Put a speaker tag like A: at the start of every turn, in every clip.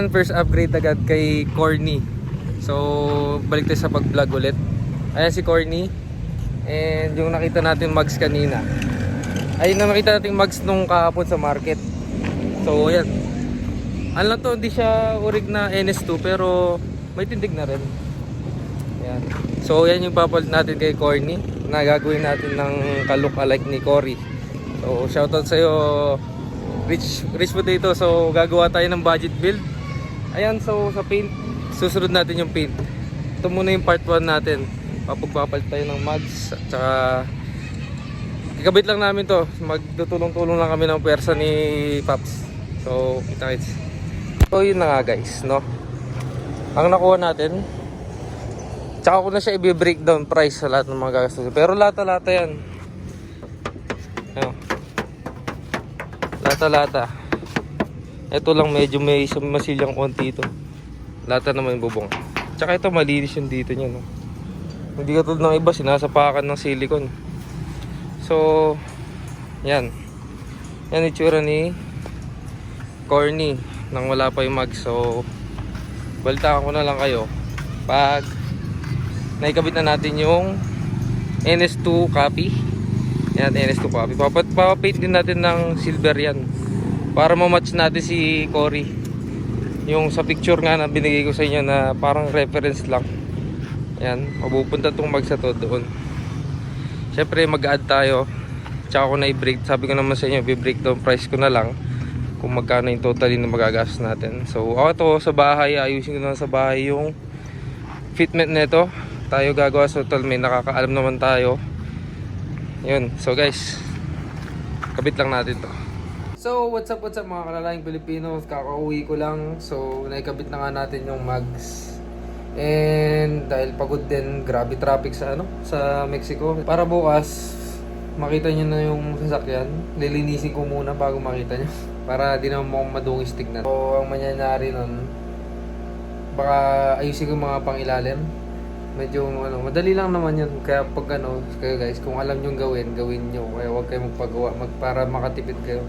A: Ayan, first upgrade agad kay Corny. So, balik tayo sa pag-vlog ulit. Ayan si Corny. And yung nakita natin mags kanina. Ayun na nakita natin mags nung kahapon sa market. So, ayan. Ano to, hindi siya urig na NS2 pero may tindig na rin. Ayan. So, yan yung papalit natin kay Corny na gagawin natin ng ka-look-alike ni Cory. So, shoutout sa'yo, Rich Potato. So, gagawa tayo ng budget build. Ayan, so sa paint, susunod natin yung paint. Ito muna yung part 1 natin. Papagpapalit tayo ng mags. At saka, ikabit lang namin to. Magtutulong-tulong lang kami ng pwersa ni Paps. So, kita-kits. So, yun na nga guys, no? Ang nakuha natin, tsaka ko na siya i-breakdown price sa lahat ng mga gagastos. Pero lata-lata yan. Ayun. Lata-lata. Ito lang medyo may masilyang konti ito. Lata naman yung bubong. Tsaka ito malinis yung dito niya, no? Hindi katulad ng iba, sinasapakan ng silicone. So, yan. Yan itsura ni Corny nang wala pa yung mag. So, balitaan ko na lang kayo pag naikabit na natin yung NS2 copy. Yan, NS2 copy. Papapaint din natin ng silver yan para ma-match natin si Cory. Yung sa picture nga na binigay ko sa inyo na parang reference lang. Yan, mapupunta tong mag sa to doon. Syempre mag-add tayo. Tsaka ko na i-break. Sabi ko naman sa inyo, i-breakdown price ko na lang kung magkano yung totally na magagastos natin. So ako to sa bahay, ayusin ko na sa bahay yung fitment nito. Tayo gagawa sa total, may nakakaalam naman tayo. Yun, so guys, kabit lang natin to. So what's up mga kalalaking Pilipino. Kakauwi ko lang. So naikabit na nga natin yung mags. And dahil pagod din, grabe traffic sa sa Mexico. Para bukas makita nyo na yung sasakyan, lilinisin ko muna bago makita nyo. Para di naman mukhang madungis tignan. So ang mangyayari nun, baka ayusin ko mga pangilalim. Medyo madali lang naman yun. Kaya pag kayo guys, kung alam nyo gawin nyo. Kaya huwag kayo magpagawa para makatipid kayo.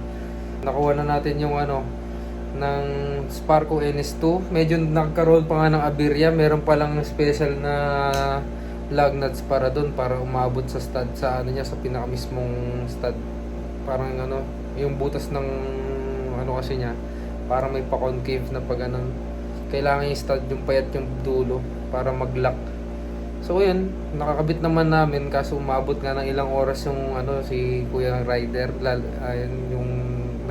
A: Nakuha na natin yung ng Sparco NS2. Medyo nagkaroon pa nga ng aberya. Meron pa lang special na lug nuts para doon, para umabot sa stud sa niya, sa pinakamismong stud. Parang yung butas ng kasi niya, parang may pa-concave na pag kailangan yung stud yung payat yung dulo para mag-lock. So yun, nakakabit naman namin kaso umabot nga ng ilang oras yung si Kuya Rider, yung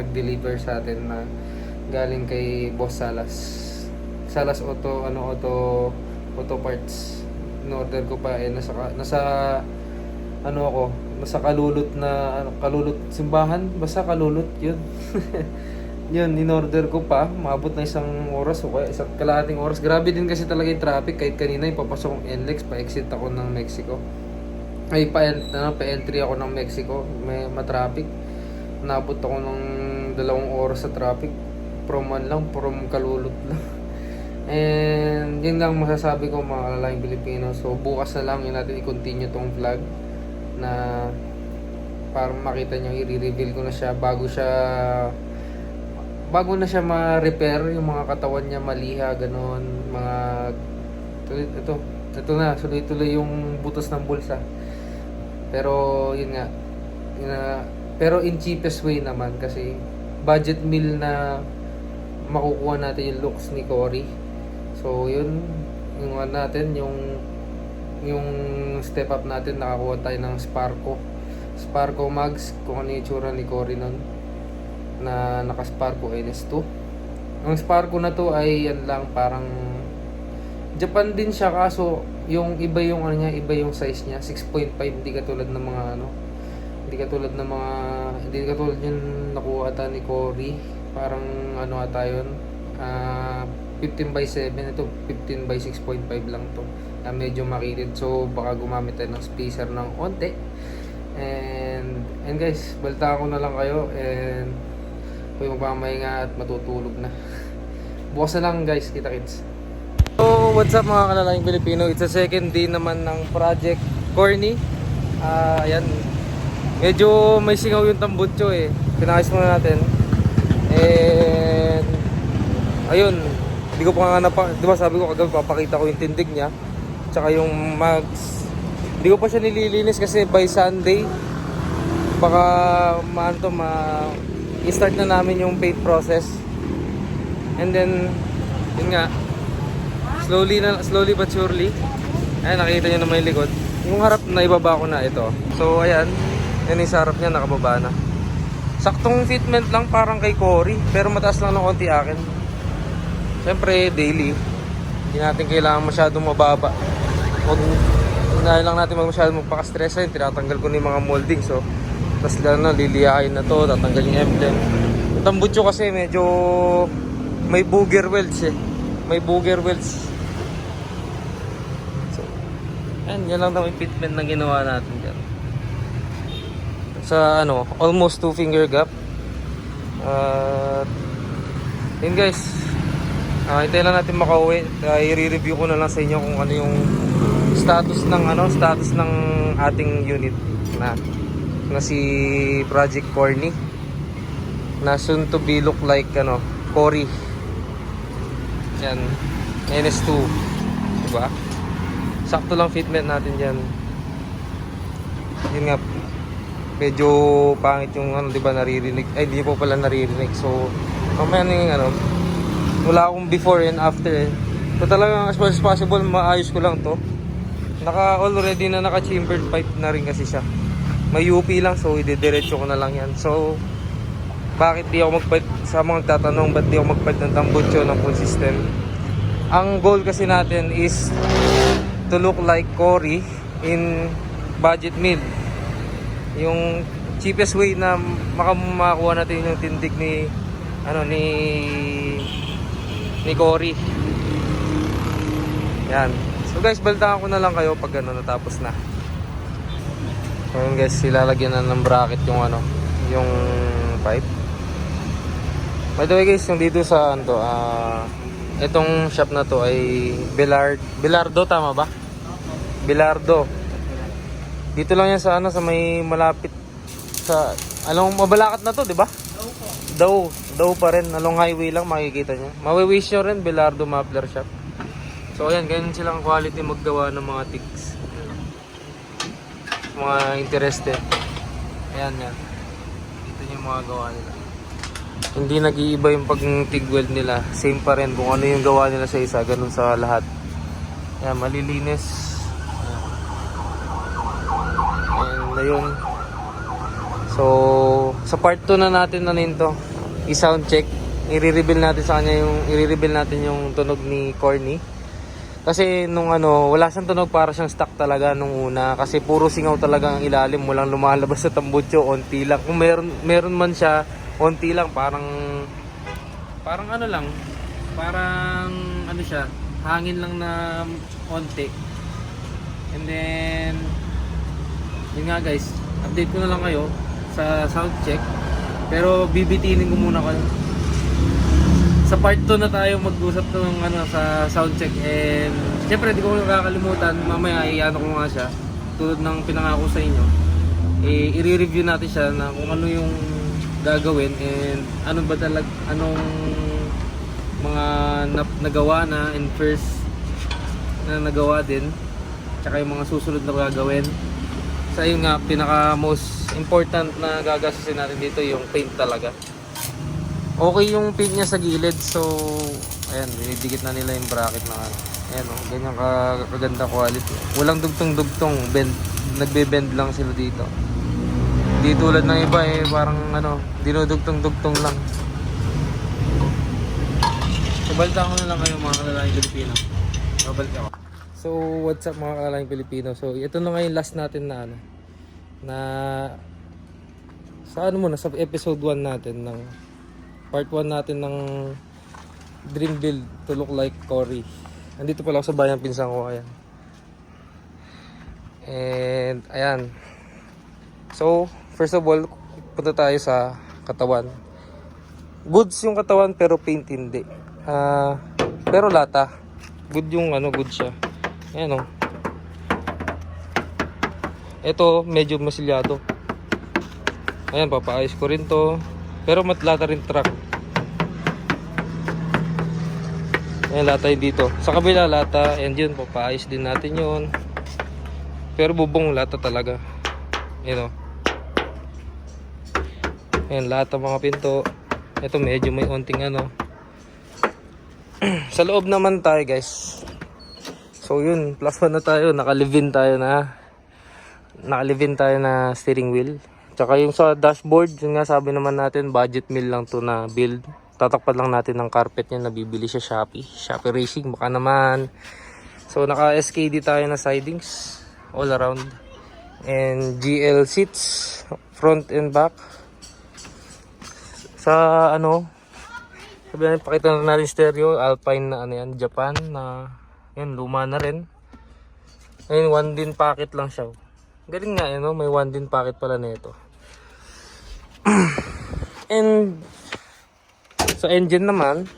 A: nag-deliver sa atin na galing kay Boss Salas Auto Parts. In-order ko pa nasa kalulot na kalulot simbahan, basta kalulot yun. Yun, in-order ko pa, maabot na isang oras o kaya isang kalahating oras. Grabe din kasi talaga yung traffic. Kahit kanina yung papasok kong NLEX, pa-exit ako ng Mexico. Ay, pa-entry ako ng Mexico. May matraffic. Naabot ako ng 2 oras sa traffic. From kalulot lang. And yun lang masasabi ko mga kalalaking Pilipino. So bukas na lang yun natin i-continue tong vlog na para makita nyo, i-reveal ko na siya bago na siya ma-repair yung mga katawan niya, maliha, ganon, mga ito na, tuloy-tuloy yung butas ng bulsa. Pero yun nga, pero in cheapest way naman kasi budget meal na makukuha natin yung looks ni Cory. So yun, yung natin, yung step up natin, nakakuha tayo ng Sparco mags, kung ano yung tsura ni Cory nun na naka-Sparco NS2. Ang Sparco na to ay parang Japan din siya, kaso yung iba yung iba yung size niya, 6.5, hindi katulad yung nakuha ata ni Cory. Parang ata yun, 15x7, ito 15x6.5 lang to. Medyo makitid, so baka gumamit tayo ng spacer ng onte. And guys, balita ko na lang kayo and huwag magpamahinga at matutulog na. Bukas na lang guys, kita kits. So what's up mga kalalaking Pilipino, it's a second day naman ng Project Corny. Ayan, medyo may singaw yung tambutso pinakis muna natin. And ayun, Hindi ko pa nga di ba sabi ko kagabi papakita ko yung tindig niya. Tsaka yung mags. Hindi ko pa siya nililinis kasi by Sunday baka i-start na namin yung paint process. And then yun nga, slowly but surely. Ayan, nakikita nyo naman yung likod. Yung harap na ibaba ko na ito. So ayan, yan yung sa harap niya nakababa na. Saktong fitment lang parang kay Cory, pero mataas lang ng konti akin. Siyempre daily, hindi natin kailangan masyadong mababa. Dahil lang natin masyadong magpaka-stress yun, tinatanggal ko na yung mga molding. So tapos na liliyain na to, tatanggal yung emblem. Yung tambutso kasi medyo may booger welds eh. May booger welds. So, yan lang naman yung fitment na ginawa natin dyan. Sa almost 2 finger gap. Yun guys. Hintayin lang natin makauwi. I-review ko na lang sa inyo kung ano yung status ng ating unit na si Project Corny. Na soon to be look like Cory. Yan, NS2, diba? Sakto lang fitment natin dyan. Yun nga, medyo pangit yung diba naririnig. Ay, hindi po pala naririnig. So, mamaya yung wala akong before and after eh. So talagang as much as possible, maayos ko lang to. Already na naka-chambered pipe na rin kasi siya. May UP lang, so idediretso ko na lang yan. So, bakit di ako magpalit? Sa mga nagtatanong, ba't di ako magpalit ng tambutso ng full system? Ang goal kasi natin is to look like Cory in budget meal. Yung cheapest way na makakuha natin yung tindig ni Cory. Yan. So guys, baltaan ko na lang kayo pag natapos na. So guys, ilalagyan na ng bracket yung pipe. By the way guys, yung dito sa itong shop na to ay Belardo, tama ba? Belardo. Dito lang yan sa may malapit sa mabalakat na to, di ba? Daw pa rin, along highway lang makikita nyo. Mawi-wish nyo rin, Belardo Muffler Shop. So ayan, ganyan silang quality maggawa ng mga tigs. Mga interested. Ayan. Dito yung mga gawa nila. Hindi nag-iiba yung pag-TIG weld nila. Same pa rin kung ano yung gawa nila sa isa, ganun sa lahat. Ayan, malilinis. And ayun. So, sa part 2 na natin to, i-sound check. I-reveal natin yung tunog ni Corny. Kasi nung wala siyang tunog, para siyang stock talaga nung una. Kasi puro singaw talaga ang ilalim, walang lumalabas sa tambutso, onti lang. Kung meron man siya, onti lang, parang siya, hangin lang na onti. And then, yun nga guys, update ko na lang kayo sa sound check. Pero bibitinin ko muna kayo. Sa part 2 na tayo mag-usap ng sa sound check. And syempre di ko nakakalimutan, mamaya i-ano ko nga siya, tulad ng pinangako sa inyo, i-review natin siya na kung ano yung gagawin and anong mga nagawa na and first na nagawa din, tsaka yung mga susunod na gagawin. Sa yun nga, pinaka most important na gagastusin natin dito yung paint talaga. Okay yung paint niya sa gilid, so ayan, dinidikit na nila yung bracket na ayan ganyan kaganda quality. Walang dugtong-dugtong, nagbe-bend lang sila dito. Di tulad ng iba parang dinudugtong-dugtong lang. So balita ko na lang kayo mga kalalaking Pilipino. Babalik ako. So what's up mga kalalaking Pilipino? So ito na nga yung last natin na sa sa episode 1 natin ng part 1 natin ng Dream Build to look like Cory. Nandito pala ako sa bayan pinsan ko, ayan. And ayan. So first of all, punta tayo sa katawan. Goods yung katawan pero paint hindi. Pero lata. Good yung good siya. Ayan Ito medyo masilyado. Ayan, papaayos ko rin to. Pero matlata rin truck. Ayan, lata yun dito. Sa kabila, lata. And yun, papaayos din natin yun. Pero bubong lata talaga. Ayan o. Ayan, lata mga pinto. Ito medyo may onting ano. Sa loob naman tayo guys. So yun, plus 1 na tayo. Naka-live-in tayo na steering wheel. Tsaka yung sa dashboard, yun nga sabi naman natin, budget meal lang to na build. Tatakpan lang natin ng carpet niya, nabibili siya Shopee Racing, baka naman. So naka SKD tayo na sidings all around. And GL seats, front and back. Sa ano, sabi natin, pakita na natin stereo, Alpine na ano yan, Japan na, yan, luma na rin. Ayun, 1 din packet lang siya. Galing nga, ano, may 1 din packet pala nito. And sa engine naman,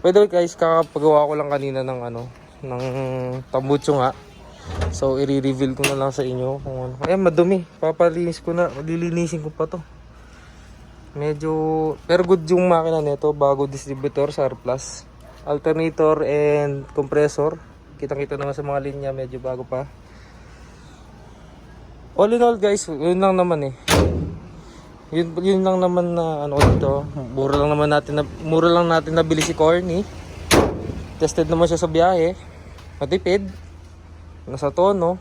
A: by the way guys, kakapagawa ko lang kanina ng ano, ng tambucho nga. So i-reveal ko na lang sa inyo kung ano. Ayan, madumi. Papalinis ko na, lilinisin ko pa to. Medyo, pero good yung makina nito, bago distributor, surplus. Alternator and compressor. Kitang-kita naman sa mga linya, medyo bago pa. All in all guys, yun lang naman eh. Yun lang naman na ano dito. Mura lang natin nabili si Corny. Tested naman siya sa biyahe. Matipid. Nasa tono.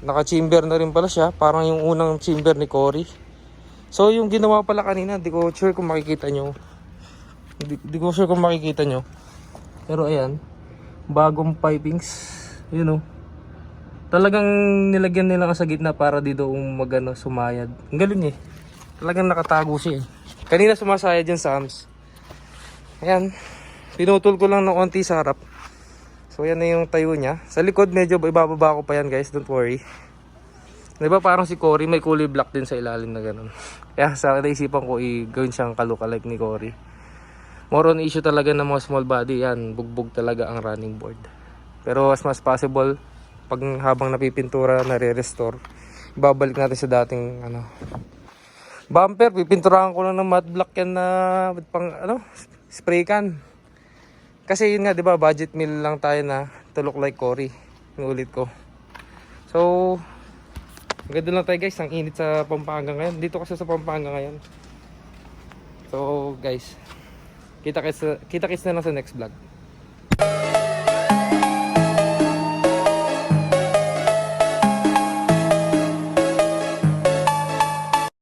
A: Naka-chamber na rin pala siya. Parang yung unang chamber ni Cory. So yung ginawa pala kanina, di ko sure kung makikita nyo. Pero ayan, bagong pipings. Yun o. Talagang nilagyan nila sa gitna para dito magano sumayad. Ang galing eh. Talagang nakatago siya eh. Kanina sumasayad dyan sa arms. Ayan. Pinutol ko lang ng onti sa harap. So yan na yung tayo niya. Sa likod medyo ibababa ko pa yan guys. Don't worry. Diba parang si Cory may kulay black din sa ilalim na ganun. Kaya sa naisipan ko i-gawin siyang kalukalike ni Cory. More on issue talaga ng mga small body. Yan. Bugbog talaga ang running board. Pero as much possible, pag habang napipintura, nare-restore, ibabalik natin sa dating ano. Bumper, pipinturahan ko lang ng matte black yan na pang ano, spray can. Kasi yun nga, 'di ba, budget meal lang tayo na to look like Cory. Inulit ko. So, ganda lang tayo guys, ang init sa Pampanga ngayon. Dito kasi sa Pampanga ngayon. So, guys, kita-kits na lang sa next vlog.